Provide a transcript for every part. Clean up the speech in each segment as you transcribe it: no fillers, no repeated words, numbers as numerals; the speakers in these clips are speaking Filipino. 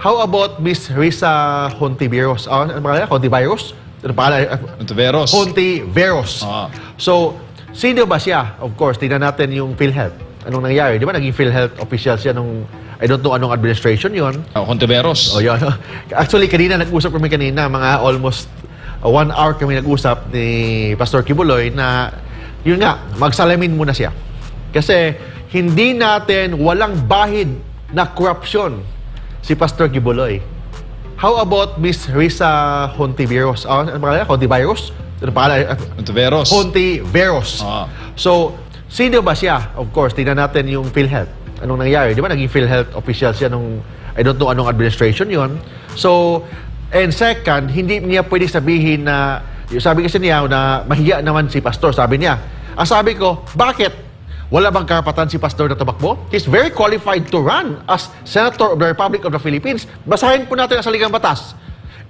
How about Miss Risa Hontiveros? Ano pangalan? Hontiveros? Ano pangalan? Hontiveros. Hontiveros. So, sino ba siya? Of course, tingnan natin yung PhilHealth. Anong nangyari? Di ba naging PhilHealth official siya nung, I don't know anong administration yon. Hontiveros. Oh, yun. Actually, kanina nag-usap kami kanina, mga almost 1 hour kami nag-usap ni Pastor Kibuloy na, yun nga, magsalamin muna siya. Kasi, hindi natin walang bahid na korupsyon si Pastor Kibuloy. How about Miss Risa Hontiveros? Ano pangalan? Hontiveros? Ano pangalan? Hontiveros. Hontiveros. So, sino ba siya? Of course, tingnan natin yung PhilHealth. Anong nangyari? Di ba naging PhilHealth official siya nung, I don't know anong administration yon. So, and second, hindi niya pwede sabihin na, sabi kasi niya na mahiya naman si Pastor. Sabi niya, sabi ko, bakit? Wala bang karapatan si Pastor na tumakbo? He's very qualified to run as Senator of the Republic of the Philippines. Basahin po natin ang saligang batas.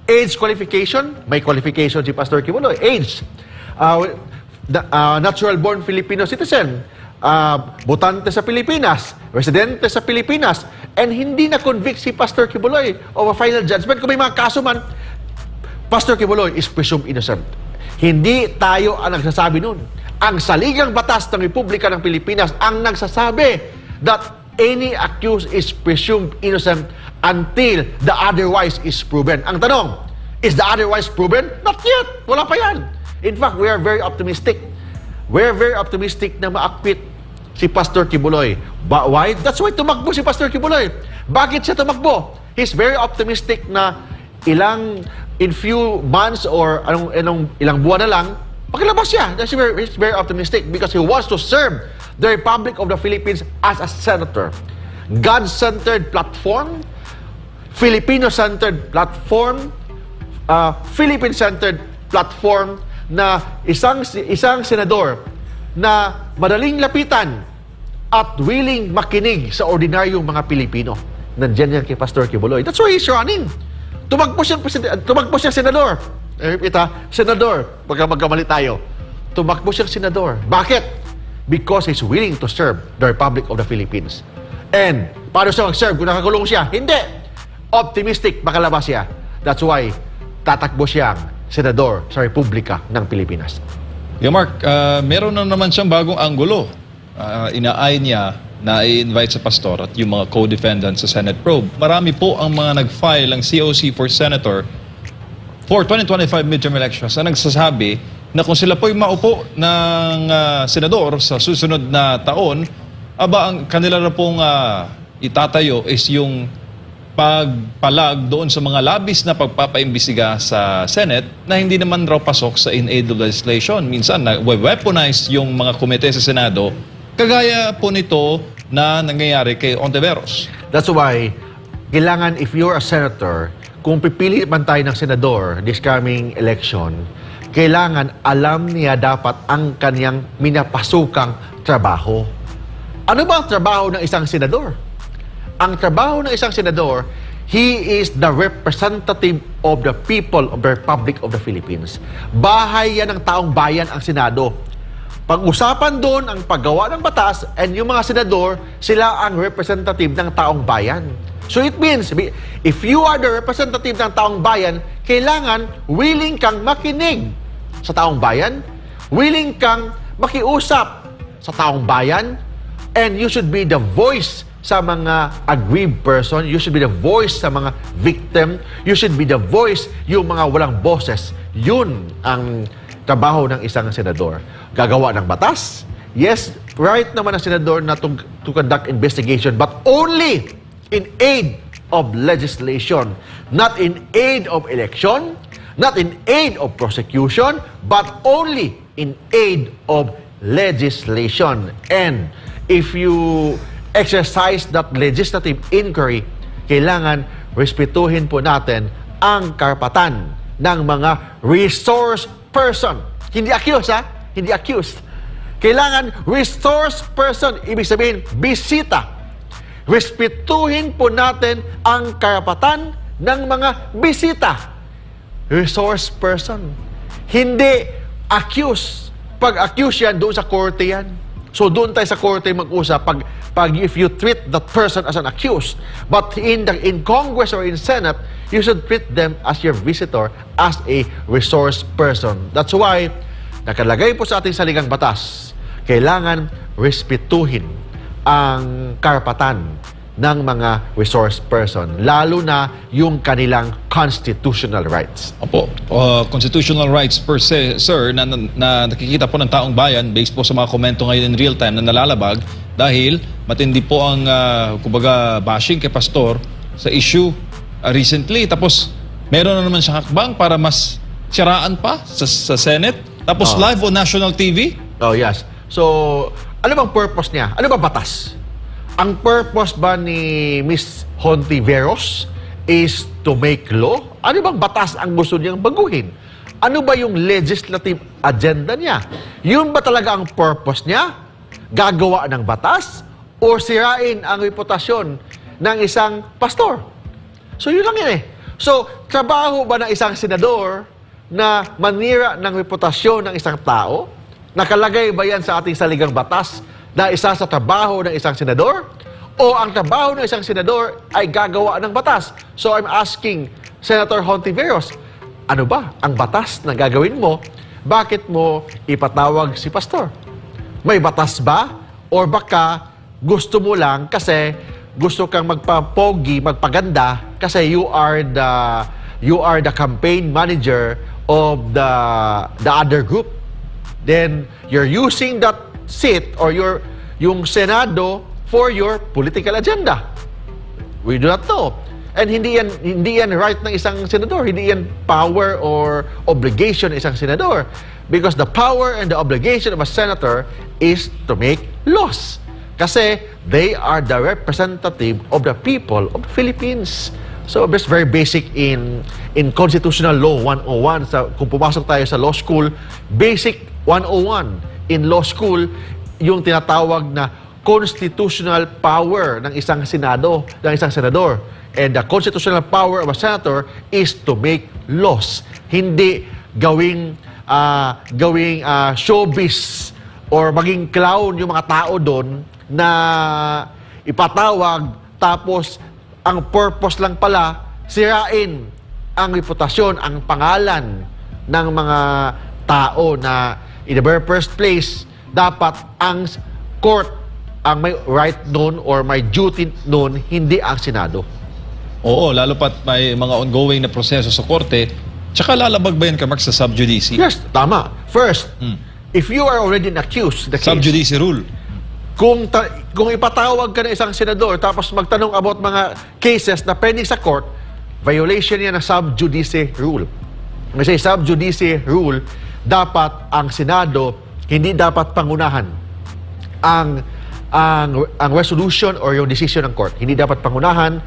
Age qualification, may qualification si Pastor Kibuloy. Age, natural-born Filipino citizen, botante sa Pilipinas, residente sa Pilipinas, and hindi na-convict si Pastor Kibuloy of a final judgment. Kung may mga kaso man, Pastor Kibuloy is presumed innocent. Hindi tayo ang nagsasabi nun. Ang saligang batas ng Republika ng Pilipinas ang nagsasabi that any accused is presumed innocent until the otherwise is proven. Ang tanong, is the otherwise proven? Not yet. Wala pa yan. In fact, we are very optimistic. We are very optimistic na ma-acquit si Pastor Kibuloy. But why? That's why tumakbo si Pastor Kibuloy. Bakit siya tumakbo? He's very optimistic na in few months or ilang buwan na lang, pakilabas siya. He's very optimistic because he wants to serve the Republic of the Philippines as a senator. God-centered platform, Filipino-centered platform, Philippine-centered platform na isang senador na madaling lapitan at willing makinig sa ordinaryong mga Pilipino. Nandiyan yan kay Pastor Kibuloy. That's why he's running. Tumakbo siyang senador. Senador, pagka magkamali tayo, tumakbo siyang senador. Bakit? Because he's willing to serve the Republic of the Philippines. And, paano siya mag-serve kung nakakulong siya? Hindi! Optimistic, makalabas siya. That's why, tatakbo siyang senador sa Republika ng Pilipinas. Mark, meron na naman siyang bagong anggulo. Inaay niya na i-invite sa pastor at yung mga co-defendants sa Senate probe. Marami po ang mga nag-file ang COC for Senator for 2025 midterm elections na nagsasabi na kung sila po'y maupo ng senador sa susunod na taon, ang kanila na pong itatayo is yung pagpalag doon sa mga labis na pagpapaimbestiga sa Senate na hindi naman raw pasok sa in-aid of legislation. Minsan, weaponize yung mga komite sa Senado, kagaya po nito na nangyayari kay Hontiveros. That's why, kailangan if you're a senator, kung pipili man tayo ng senador this coming election, kailangan alam niya dapat ang kanyang minapasukang trabaho. Ano ba ang trabaho ng isang senador? Ang trabaho ng isang senador, he is the representative of the people of the Republic of the Philippines. Bahay yan ng taong bayan ang Senado. Pag-usapan doon ang paggawa ng batas and yung mga senador, sila ang representative ng taong bayan. So it means, if you are the representative ng taong bayan, kailangan willing kang makinig sa taong bayan, willing kang makiusap sa taong bayan, and you should be the voice sa mga aggrieved person, you should be the voice sa mga victim, you should be the voice yung mga walang boses. Yun ang trabaho ng isang senador. Gagawa ng batas? Yes, right naman ang senador na to conduct investigation, but only in aid of legislation, not in aid of election, not in aid of prosecution, but only in aid of legislation. And if you exercise that legislative inquiry, kailangan respetuhin po natin ang karapatan ng mga resource person. Hindi accused, ha? Hindi accused. Kailangan resource person, ibig sabihin, bisita. Respetuhin po natin ang karapatan ng mga bisita. Resource person. Hindi accused. Pag accused yan, doon sa korte yan. So doon tayo sa korte mag-usap pag if you treat that person as an accused. But in Congress or in Senate, you should treat them as your visitor, as a resource person. That's why nakalagay po sa ating saligang batas, kailangan respetuhin ang karapatan ng mga resource person, lalo na yung kanilang constitutional rights. Opo, constitutional rights per se, sir, na nakikita po ng taong bayan based po sa mga komento ngayon in real time na nalalabag dahil matindi po ang kumbaga bashing kay Pastor sa issue recently. Tapos meron na naman siyang hakbang para mas siraan pa sa Senate. Tapos live on national TV. Oh, yes. So, ano bang purpose niya? Ano ba batas? Ang purpose ba ni Miss Hontiveros is to make law? Ano bang batas ang gusto niyang baguhin? Ano ba yung legislative agenda niya? Yun ba talaga ang purpose niya? Gagawa ng batas? O sirain ang reputasyon ng isang pastor? So yun lang yun eh. So, trabaho ba ng isang senador na manira ng reputasyon ng isang tao? Nakalagay ba yan sa ating saligang batas na isa sa trabaho ng isang senador? O ang trabaho ng isang senador ay gagawa ng batas? So I'm asking Senator Hontiveros, ano ba ang batas na gagawin mo? Bakit mo ipatawag si pastor? May batas ba? Or baka gusto mo lang kasi gusto kang magpapogi, magpaganda kasi you are the campaign manager of the other group. Then you're using that seat or yung Senado for your political agenda. We do not know. And hindi yan right ng isang senador. Hindi yan power or obligation ng isang senador. Because the power and the obligation of a senator is to make laws. Kasi they are the representative of the people of the Philippines. So that's very basic in Constitutional Law 101. Kung pumasok tayo sa law school, basic 101 in law school, yung tinatawag na constitutional power ng isang senado, ng isang senador. And the constitutional power of a senator is to make laws. Hindi gawing showbiz or maging clown yung mga tao doon na ipatawag tapos ang purpose lang pala sirain ang reputasyon, ang pangalan ng mga tao na in the very first place dapat ang court ang may right noon or may duty noon, hindi ang Senado. Oo, lalo pat may mga ongoing na proseso sa korte. Tsaka lalabag ba yan, Mark, sa sub judice? Yes, tama. First, if you are already accused, the Sub case, judice rule. kung ipatawag ka ng isang senador tapos magtanong about mga cases na pending sa court, violation yan ng sub judice rule. Kasi sub judice rule, dapat ang Senado hindi dapat pangunahan ang resolution or yung decision ng court. Hindi dapat pangunahan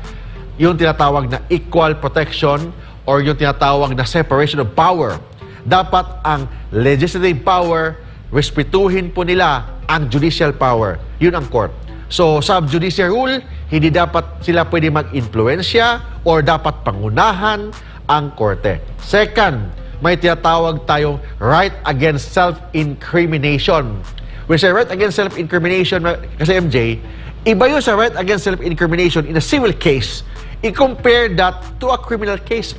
yung tinatawag na equal protection or yung tinatawag na separation of power. Dapat ang legislative power, respetuhin po nila ang judicial power. Yun ang court. So, sub-judice rule, hindi dapat sila pwede mag-influensya or dapat pangunahan ang korte. Second, may tinatawag tayong right against self-incrimination. When say right against self-incrimination, kasi MJ, iba yun sa right against self-incrimination in a civil case. I-compare that to a criminal case.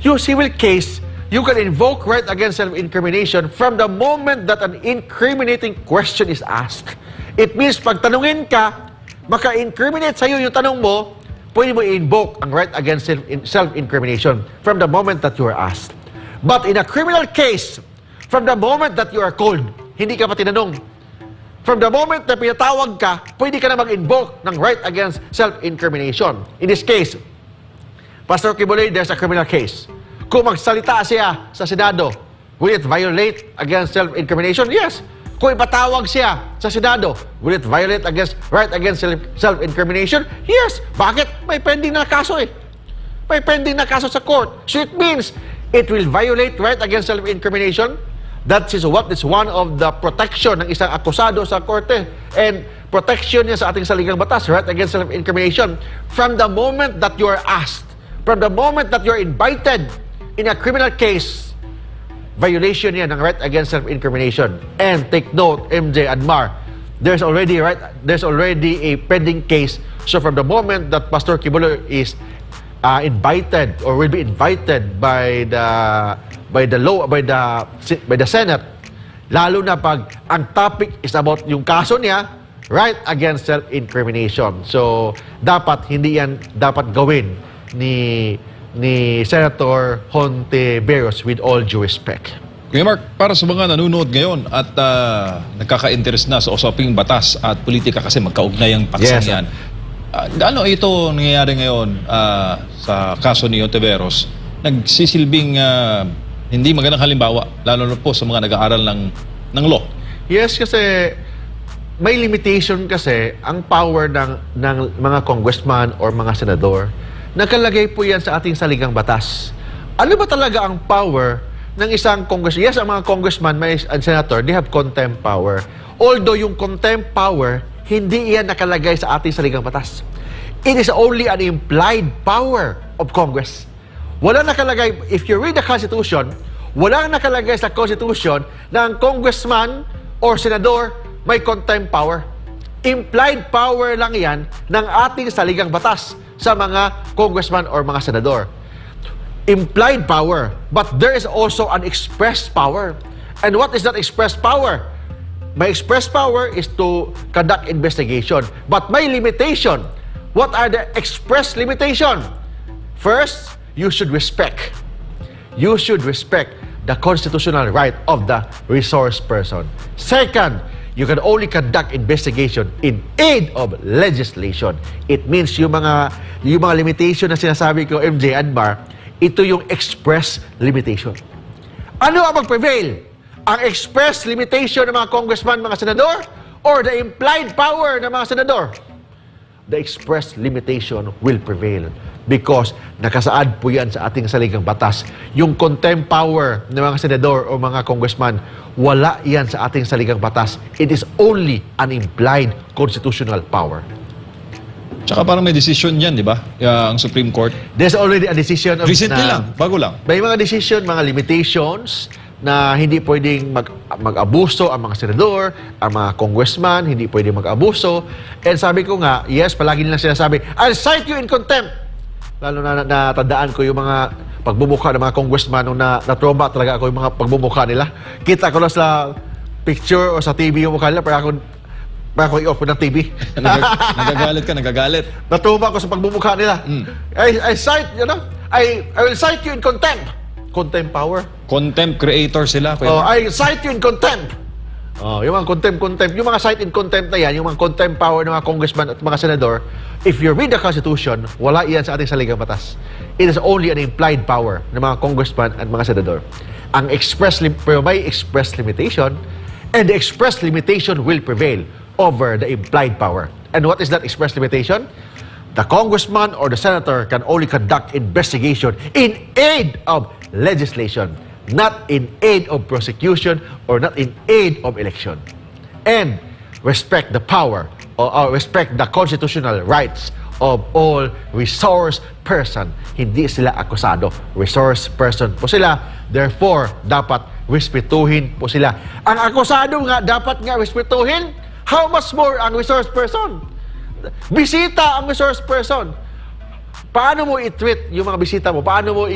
Yung civil case, you can invoke right against self-incrimination from the moment that an incriminating question is asked. It means pag tanungin ka, maka-incriminate sa'yo yung tanong mo, pwede mo i-invoke ang right against self-incrimination from the moment that you are asked. But in a criminal case, from the moment that you are called, hindi ka pa tinanong. From the moment na pinatawag ka, pwede ka na mag-invoke ng right against self-incrimination. In this case, Pastor Kibuloy, there's a criminal case. Kung magsalita siya sa Senado, will it violate against self-incrimination? Yes. Kung ipatawag siya sa Senado, will it violate right against self-incrimination? Yes. Bakit? May pending na kaso eh. May pending na kaso sa court. So it means it will violate right against self-incrimination. That is one of the protection ng isang akusado sa korte. And protection niya sa ating saligang batas, right against self-incrimination. From the moment that you are asked, from the moment that you are invited in a criminal case, violation yan ng right against self-incrimination. And take note, MJ and Mar, there's already a pending case. So from the moment that Pastor Quiboloy is invited or will be invited by the Senate, lalo na pag ang topic is about yung kaso niya, right against self-incrimination. So dapat hindi yan dapat gawin ni Senator Hontiveros, with all due respect. Kuya Mark, para sa mga nanonood ngayon at nagkaka-interest na sa usaping batas at politika kasi magkaugnay ang paksang Yes, yan. Gaano ito nangyayari ngayon sa kaso ni Hontiveros? Nagsisilbing hindi magandang halimbawa, lalo na po sa mga nag-aaral ng law. Yes, kasi may limitation kasi ang power ng mga congressman or mga senador. Nakalagay po yan sa ating saligang batas. Ano ba talaga ang power ng isang congressman? Yes, ang mga congressman and senator, they have contempt power. Although yung contempt power, hindi yan nakalagay sa ating saligang batas. It is only an implied power of Congress. Wala nakalagay, if you read the Constitution, wala nakalagay sa Constitution na ang congressman or senador may contempt power. Implied power lang yan ng ating saligang batas sa mga congressman or mga senador. Implied power. But there is also an express power. And what is that express power? My express power is to conduct investigation. But may limitation. What are the express limitation? First, you should respect. You should respect the constitutional right of the resource person. Second, you can only conduct investigation in aid of legislation. It means yung mga limitation na sinasabi ko, MJ and Mar, ito yung express limitation. Ano ang mag-prevail? Ang express limitation ng mga congressman, mga senador, or the implied power ng mga senador? The express limitation will prevail because nakasaad po yan sa ating saligang batas. Yung contempt power ng mga senador o mga congressman, wala yan sa ating saligang batas. It is only an implied constitutional power. Tsaka parang may decision yan, di ba? Ang Supreme Court. There's already a decision of Recently lang, bago lang. may mga decision, mga limitations na hindi pwedeng mag-abuso ang mga senador, ang mga congressman, hindi pwedeng mag-abuso. And sabi ko nga, yes, palagi nilang sinasabi, I'll cite you in contempt. Lalo na natandaan ko yung mga pagbumukha ng mga congressman nung na-trauma talaga ako yung mga pagbumukha nila. Kita ko na sa picture o sa TV yung mukha nila, para ako i-off ko ng TV. Nagagalit. Natrauma ko sa pagbumukha nila. I cite, I will cite you in contempt. Contempt power. Contempt creator sila. Kuya Mark. I cite you in contempt. Yung mga contempt. Yung mga cite in contempt na yan, yung mga contempt power ng mga congressman at mga senador, if you read the Constitution, wala iyan sa ating saligang batas. It is only an implied power ng mga congressman at mga senador. Ang pero may express limitation, and the express limitation will prevail over the implied power. And what is that express limitation? The congressman or the senator can only conduct investigation in aid of legislation, not in aid of prosecution or not in aid of election. And respect the power or respect the constitutional rights of all resource person. Hindi sila akusado. Resource person po sila. Therefore, dapat respetuhin po sila. Ang akusado nga, dapat nga respetuhin. How much more ang resource person? Bisita ang resource person. Paano mo i-treat yung mga bisita mo? Paano mo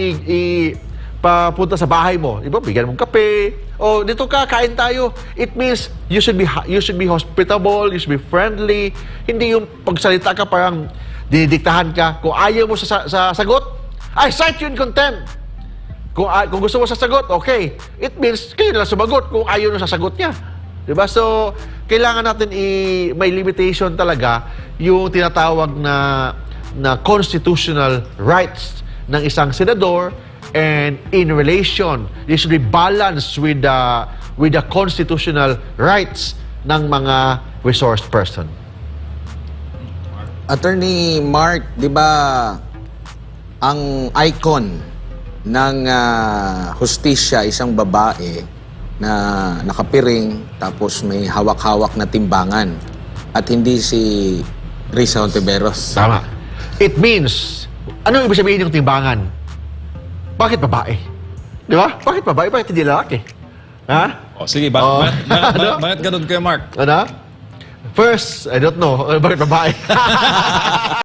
papunta sa bahay mo? Diba? Bigyan mong kape. O, dito ka, kain tayo. It means you should be hospitable, you should be friendly. Hindi yung pagsalita ka parang dinidiktahan ka. Kung ayaw mo sa sagot, I cite you in contempt. Kung gusto mo sa sagot, okay. It means kayo na sumagot kung ayaw mo sa sagot niya. Diba? So, kailangan natin may limitation talaga yung tinatawag na constitutional rights ng isang senador, and in relation, this should be balanced with the constitutional rights ng mga resource person. Attorney Mark, di ba ang icon ng hustisya isang babae na nakapiring tapos may hawak-hawak na timbangan at hindi si Risa Hontiveros? Tama. It means, ano ibig sabihin yung timbangan? Bakit babae? Di ba? Bakit babae? Bakit hindi lalaki? Ha? O, sige, Oh. bakit ganun kayo, Mark? Ano? First, I don't know. Bakit babae?